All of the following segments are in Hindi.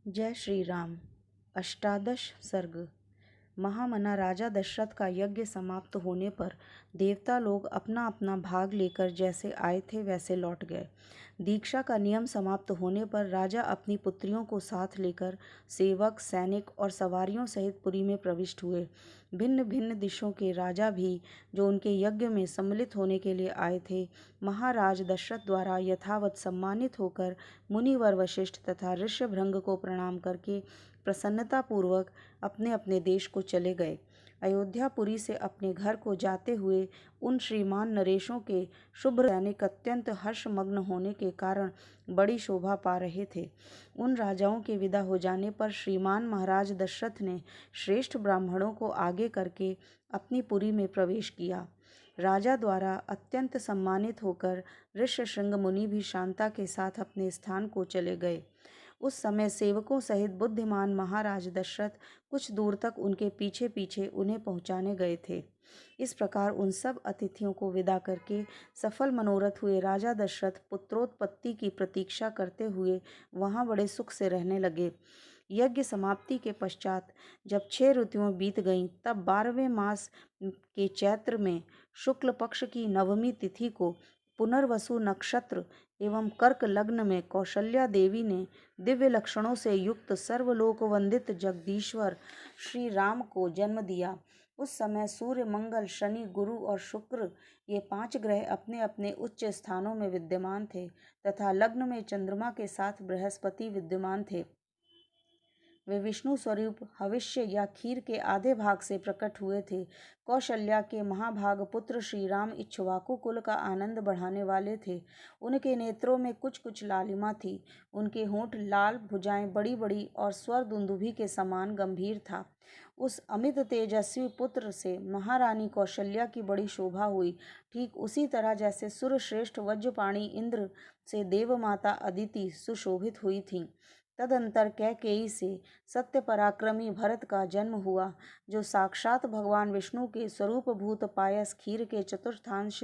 जय श्री राम। अष्टादश सर्ग। महामना राजा दशरथ का यज्ञ समाप्त होने पर देवता लोग अपना अपना भाग लेकर जैसे आए थे वैसे लौट गए। दीक्षा का नियम समाप्त होने पर राजा अपनी पुत्रियों को साथ लेकर सेवक, सैनिक और सवारियों सहित पुरी में प्रविष्ट हुए। भिन्न भिन्न देशों के राजा भी जो उनके यज्ञ में सम्मिलित होने के लिए आए थे, महाराज दशरथ द्वारा यथावत सम्मानित होकर मुनिवर वशिष्ठ तथा ऋष्यभृंग को प्रणाम करके प्रसन्नतापूर्वक अपने अपने देश को चले गए। अयोध्यापुरी से अपने घर को जाते हुए उन श्रीमान नरेशों के शुभ्र सैनिक अत्यंत हर्षमग्न होने के कारण बड़ी शोभा पा रहे थे। उन राजाओं के विदा हो जाने पर श्रीमान महाराज दशरथ ने श्रेष्ठ ब्राह्मणों को आगे करके अपनी पुरी में प्रवेश किया। राजा द्वारा अत्यंत सम्मानित होकर ऋष्यशृंग मुनि भी शांता के साथ अपने स्थान को चले गए। उस समय सेवकों सहित बुद्धिमान महाराज दशरथ कुछ दूर तक उनके पीछे पीछे उन्हें पहुंचाने गए थे। इस प्रकार उन सब अतिथियों को विदा करके सफल मनोरथ हुए राजा दशरथ पुत्रोत्पत्ति की प्रतीक्षा करते हुए वहां बड़े सुख से रहने लगे। यज्ञ समाप्ति के पश्चात जब 6 ऋतुएं बीत गईं, तब 12वें मास के चैत्र में शुक्ल पक्ष की नवमी तिथि को पुनर्वसु नक्षत्र एवं कर्क लग्न में कौशल्या देवी ने दिव्य लक्षणों से युक्त सर्वलोक वंदित जगदीश्वर श्री राम को जन्म दिया। उस समय सूर्य, मंगल, शनि, गुरु और शुक्र ये 5 ग्रह अपने अपने उच्च स्थानों में विद्यमान थे तथा लग्न में चंद्रमा के साथ बृहस्पति विद्यमान थे। वे विष्णु स्वरूप हविष्य या खीर के आधे भाग से प्रकट हुए थे। कौशल्या के महाभाग पुत्र श्री राम इक्ष्वाकु कुल का आनंद बढ़ाने वाले थे। उनके नेत्रों में कुछ कुछ लालिमा थी। उनके होंठ लाल, भुजाएं बड़ी बड़ी और स्वर दुंदुभि के समान गंभीर था। उस अमित तेजस्वी पुत्र से महारानी कौशल्या की बड़ी शोभा हुई, ठीक उसी तरह जैसे सूर्यश्रेष्ठ वज्रपाणी इंद्र से देवमाता अदिति सुशोभित हुई थी। तदंतर कैकेयी से सत्य पराक्रमी भरत का जन्म हुआ, जो साक्षात भगवान विष्णु के स्वरूपभूत पायस खीर के चतुर्थांश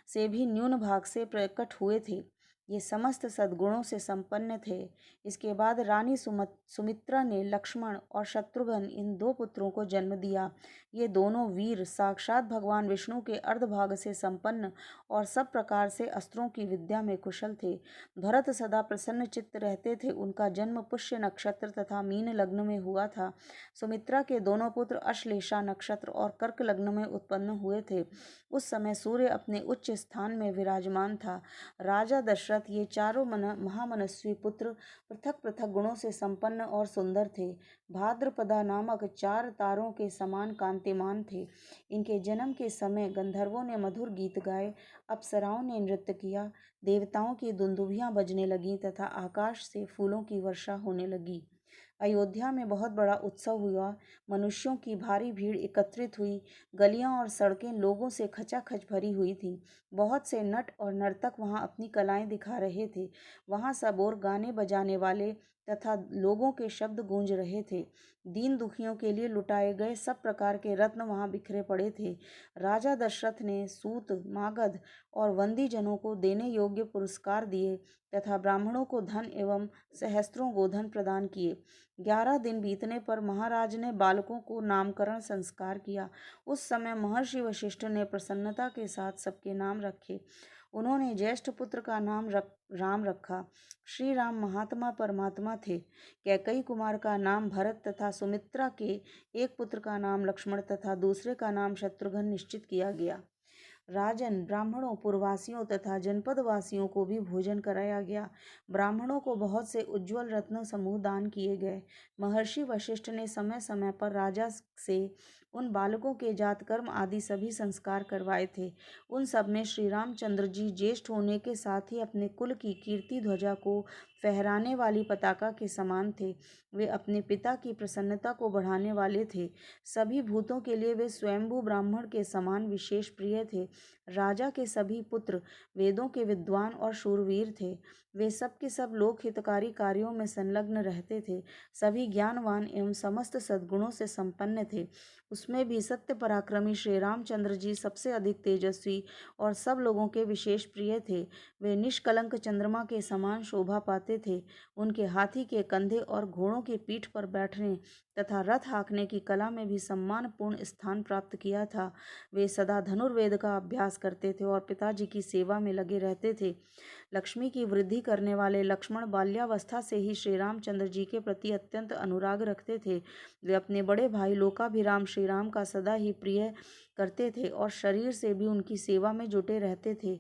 से भी न्यून भाग से प्रकट हुए थे। ये समस्त सद्गुणों से संपन्न थे। इसके बाद रानी सुमित्रा ने लक्ष्मण और शत्रुघ्न इन 2 पुत्रों को जन्म दिया। ये दोनों वीर साक्षात भगवान विष्णु के अर्धभाग से संपन्न और सब प्रकार से अस्त्रों की विद्या में कुशल थे। भरत सदा प्रसन्न चित्त रहते थे। उनका जन्म पुष्य नक्षत्र तथा मीन लग्न में हुआ था। सुमित्रा के दोनों पुत्र अश्लेषा नक्षत्र और कर्क लग्न में उत्पन्न हुए थे। उस समय सूर्य अपने उच्च स्थान में विराजमान था। राजा दशरथ ये चारों महामनस्वी पुत्र पृथक पृथक गुणों से संपन्न और सुंदर थे। भाद्रपदा नामक 4 तारों के समान कांतिमान थे। इनके जन्म के समय गंधर्वों ने मधुर गीत गाए, अप्सराओं ने नृत्य किया, देवताओं की दुंदुभियां बजने लगीं तथा आकाश से फूलों की वर्षा होने लगी। अयोध्या में बहुत बड़ा उत्सव हुआ। मनुष्यों की भारी भीड़ एकत्रित हुई। गलियां और सड़कें लोगों से खचाखच भरी हुई थीं। बहुत से नट और नर्तक वहां अपनी कलाएं दिखा रहे थे। वहां सब ओर गाने बजाने वाले तथा लोगों के शब्द गूंज रहे थे। दीन दुखियों के लिए लुटाए गए सब प्रकार के रत्न वहां बिखरे पड़े थे। राजा दशरथ ने सूत, मागध और वंदी जनों को देने योग्य पुरस्कार दिए तथा ब्राह्मणों को धन एवं सहस्त्रों गोधन प्रदान किए। 11 दिन बीतने पर महाराज ने बालकों को नामकरण संस्कार किया। उस समय महर्षि वशिष्ठ ने प्रसन्नता के साथ सबके नाम रखे। उन्होंने ज्येष्ठ पुत्र का नाम राम रखा। श्री राम महात्मा परमात्मा थे। कैकेयी कुमार का नाम भरत तथा सुमित्रा के एक पुत्र का नाम लक्ष्मण तथा दूसरे का नाम शत्रुघ्न निश्चित किया गया। राजन, ब्राह्मणों, पुरवासियों तथा जनपद वासियों को भी भोजन कराया गया। ब्राह्मणों को बहुत से उज्ज्वल रत्न समूह दान किए गए। महर्षि वशिष्ठ ने समय समय पर राजा से उन बालकों के जात कर्म आदि सभी संस्कार करवाए थे। उन सब में श्री रामचंद्र जी ज्येष्ठ होने के साथ ही अपने कुल की कीर्ति ध्वजा को फहराने वाली पताका के समान थे। वे अपने पिता की प्रसन्नता को बढ़ाने वाले थे। सभी भूतों के लिए वे स्वयंभू ब्राह्मण के समान विशेष प्रिय थे। राजा के सभी पुत्र वेदों के विद्वान और शूरवीर थे। वे सब के सब लोक हितकारी कार्यों में संलग्न रहते थे। सभी ज्ञानवान एवं समस्त सद्गुणों से संपन्न थे। उस उसमें भी सत्य पराक्रमी श्री रामचंद्र जी सबसे अधिक तेजस्वी और सब लोगों के विशेष प्रिय थे। वे निष्कलंक चंद्रमा के समान शोभा पाते थे। उनके हाथी के कंधे और घोड़ों की पीठ पर बैठने तथा रथ हाँकने की कला में भी सम्मानपूर्ण स्थान प्राप्त किया था। वे सदा धनुर्वेद का अभ्यास करते थे और पिताजी की सेवा में लगे रहते थे। लक्ष्मी की वृद्धि करने वाले लक्ष्मण बाल्यावस्था से ही श्री रामचंद्र जी के प्रति अत्यंत अनुराग रखते थे। वे अपने बड़े भाई लोकाभिराम श्री राम का सदा ही प्रिय करते थे और शरीर से भी उनकी सेवा में जुटे रहते थे।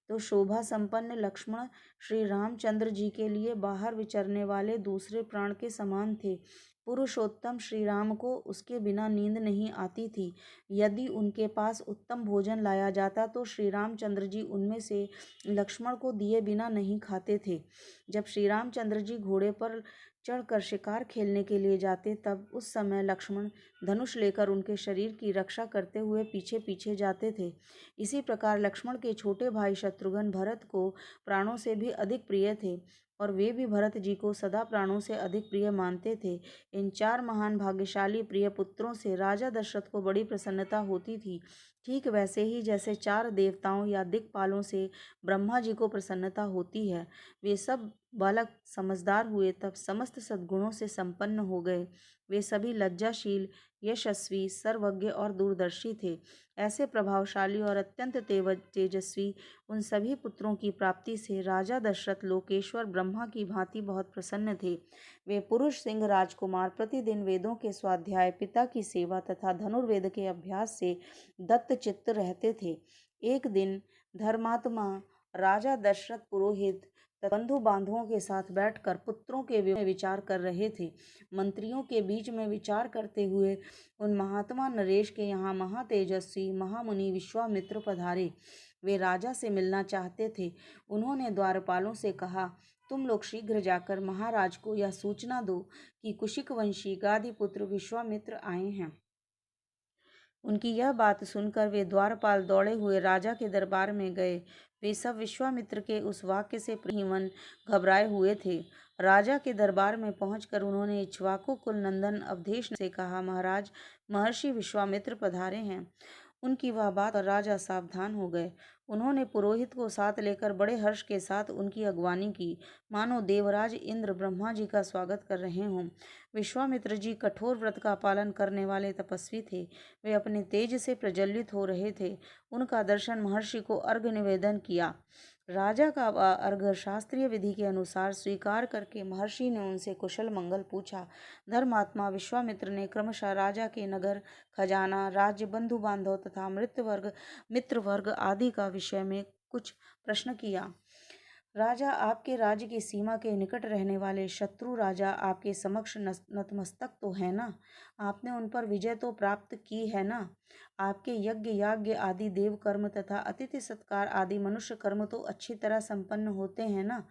तो शोभा संपन्न लक्ष्मण श्री रामचंद्र जी के लिए बाहर विचरने वाले दूसरे प्राण के समान थे। पुरुषोत्तम श्री राम को उसके बिना नींद नहीं आती थी। यदि उनके पास उत्तम भोजन लाया जाता तो श्री रामचंद्र जी उनमें से लक्ष्मण को दिए बिना नहीं खाते थे। जब श्री रामचंद्र जी घोड़े पर चढ़कर शिकार खेलने के लिए जाते तब उस समय लक्ष्मण धनुष लेकर उनके शरीर की रक्षा करते हुए पीछे पीछे जाते थे। इसी प्रकार लक्ष्मण के छोटे भाई शत्रुघ्न भरत को प्राणों से भी अधिक प्रिय थे और वे भी भरत जी को सदा प्राणों से अधिक प्रिय मानते थे। इन 4 महान भाग्यशाली प्रिय पुत्रों से राजा दशरथ को बड़ी प्रसन्नता होती थी, ठीक वैसे ही जैसे 4 देवताओं या दिक्पालों से ब्रह्मा जी को प्रसन्नता होती है। वे सब बालक समझदार हुए तब समस्त सद्गुणों से संपन्न हो गए। वे सभी लज्जाशील, यशस्वी, सर्वज्ञ और दूरदर्शी थे। ऐसे प्रभावशाली और अत्यंत तेजस्वी उन सभी पुत्रों की प्राप्ति से राजा दशरथ लोकेश्वर ब्रह्मा की भांति बहुत प्रसन्न थे। वे पुरुष सिंह राजकुमार प्रतिदिन वेदों के स्वाध्याय, पिता की सेवा तथा धनुर्वेद के अभ्यास से दत्तचित्त रहते थे। एक दिन धर्मात्मा राजा दशरथ पुरोहित बंधु बांधवों के साथ बैठकर पुत्रों के विचार कर रहे थे। मंत्रियों के बीच में विचार करते हुए उन महात्मा नरेश के यहाँ महातेजस्वी महामुनि विश्वामित्र पधारे। वे राजा से मिलना चाहते थे। उन्होंने द्वारपालों से कहा, तुम लोग शीघ्र जाकर महाराज को यह सूचना दो कि कुशिक वंशी गादीपुत्र विश्वामित्र आए हैं। उनकी यह बात सुनकर वे द्वारपाल दौड़े हुए राजा के दरबार में गए। वे सब विश्वामित्र के उस वाक्य से मन घबराए हुए थे। राजा के दरबार में पहुंचकर उन्होंने इक्ष्वाकु कुल नंदन अवधेश से कहा, महाराज, महर्षि विश्वामित्र पधारे हैं। उनकी वह बात और राजा सावधान हो गए। उन्होंने पुरोहित को साथ लेकर बड़े हर्ष के साथ उनकी अगवानी की, मानो देवराज इंद्र ब्रह्मा जी का स्वागत कर रहे हों। विश्वामित्र जी कठोर व्रत का पालन करने वाले तपस्वी थे। वे अपने तेज से प्रज्वलित हो रहे थे। उनका दर्शन महर्षि को अर्घ्य निवेदन किया। राजा का अर्घ्य शास्त्रीय विधि के अनुसार स्वीकार करके महर्षि ने उनसे कुशल मंगल पूछा। धर्मात्मा विश्वामित्र ने क्रमशः राजा के नगर, खजाना, राज्य, बंधु बांधव तथा मित्र वर्ग आदि का विषय में कुछ प्रश्न किया। राजा, आपके राज्य की सीमा के निकट रहने वाले शत्रु राजा आपके समक्ष नतमस्तक तो है ना? आपने उन पर विजय तो प्राप्त की है ना? आपके यज्ञ याज्ञ आदि देव कर्म तथा अतिथि सत्कार आदि मनुष्य कर्म तो अच्छी तरह संपन्न होते हैं ना?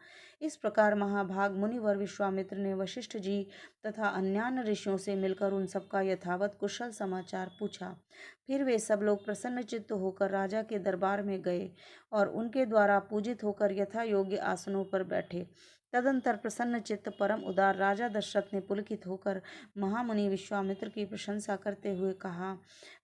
इस प्रकार महाभाग मुनिवर विश्वामित्र ने वशिष्ठ जी तथा अन्यान्य ऋषियों से मिलकर उन सबका यथावत कुशल समाचार पूछा। फिर वे सब लोग प्रसन्न चित्त होकर राजा के दरबार में गए और उनके द्वारा पूजित होकर यथा योग्य आसनों पर बैठे। तदंतर प्रसन्न चित्त परम उदार राजा दशरथ ने पुलकित होकर महामुनि विश्वामित्र की प्रशंसा करते हुए कहा,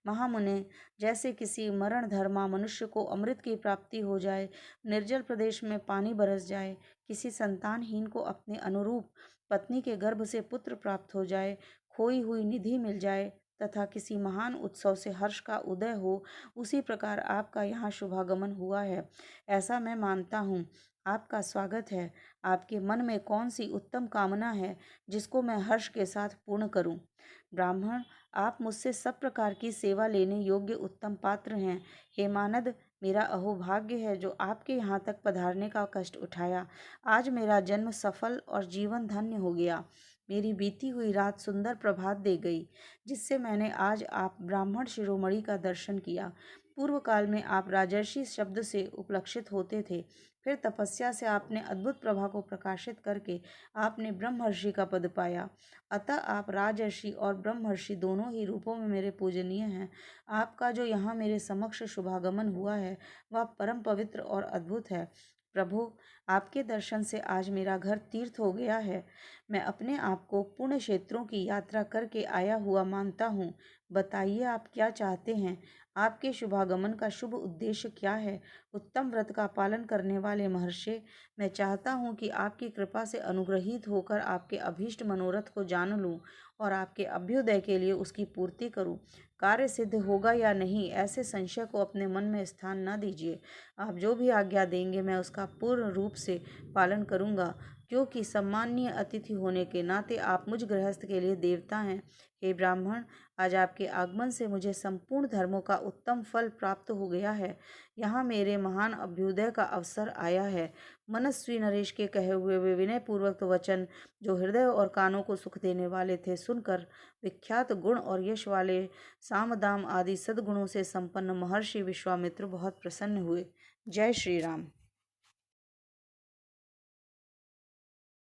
महामुने, जैसे किसी मरण धर्मा मनुष्य को अमृत की प्राप्ति हो जाए, निर्जल प्रदेश में पानी बरस जाए, किसी संतानहीन को अपने अनुरूप पत्नी के गर्भ से पुत्र प्राप्त हो जाए, खोई हुई निधि मिल जाए तथा किसी महान उत्सव से हर्ष का उदय हो, उसी प्रकार आपका यहाँ शुभागमन हुआ है, ऐसा मैं मानता हूँ। आपका स्वागत है। आपके मन में कौन सी उत्तम कामना है जिसको मैं हर्ष के साथ पूर्ण करूं? ब्राह्मण, आप मुझसे सब प्रकार की सेवा लेने योग्य उत्तम पात्र हैं। हे मानद, मेरा अहोभाग्य है जो आपके यहाँ तक पधारने का कष्ट उठाया। आज मेरा जन्म सफल और जीवन धन्य हो गया। मेरी बीती हुई रात सुंदर प्रभात दे गई, जिससे मैंने आज आप ब्राह्मण शिरोमणि का दर्शन किया। पूर्व काल में आप राजर्षि शब्द से उपलक्षित होते थे। फिर तपस्या से आपने अद्भुत प्रभा को प्रकाशित करके आपने ब्रह्मर्षि का पद पाया। अतः आप राजर्षि और ब्रह्मर्षि दोनों ही रूपों में मेरे पूजनीय हैं। आपका जो यहाँ मेरे समक्ष शुभागमन हुआ है वह परम पवित्र और अद्भुत है। प्रभु, आपके दर्शन से आज मेरा घर तीर्थ हो गया है। मैं अपने आप को पुण्य क्षेत्रों की यात्रा करके आया हुआ मानता हूँ। बताइए आप क्या चाहते हैं? आपके शुभागमन का शुभ उद्देश्य क्या है? उत्तम व्रत का पालन करने वाले महर्षि, मैं चाहता हूँ कि आपकी कृपा से अनुग्रहित होकर आपके अभीष्ट मनोरथ को जान लूँ और आपके अभ्युदय के लिए उसकी पूर्ति करूँ। कार्य सिद्ध होगा या नहीं, ऐसे संशय को अपने मन में स्थान न दीजिए। आप जो भी आज्ञा देंगे मैं उसका पूर्ण रूप से पालन करूँगा, क्योंकि सम्माननीय अतिथि होने के नाते आप मुझ गृहस्थ के लिए देवता हैं। हे ब्राह्मण, आज आपके आगमन से मुझे संपूर्ण धर्मों का उत्तम फल प्राप्त हो गया है। यहाँ मेरे महान अभ्युदय का अवसर आया है। मनस्वी नरेश के कहे हुए वे विनयपूर्वक वचन, जो हृदय और कानों को सुख देने वाले थे, सुनकर विख्यात गुण और यश वाले सामदाम आदि सद्गुणों से संपन्न महर्षि विश्वामित्र बहुत प्रसन्न हुए। जय श्री राम।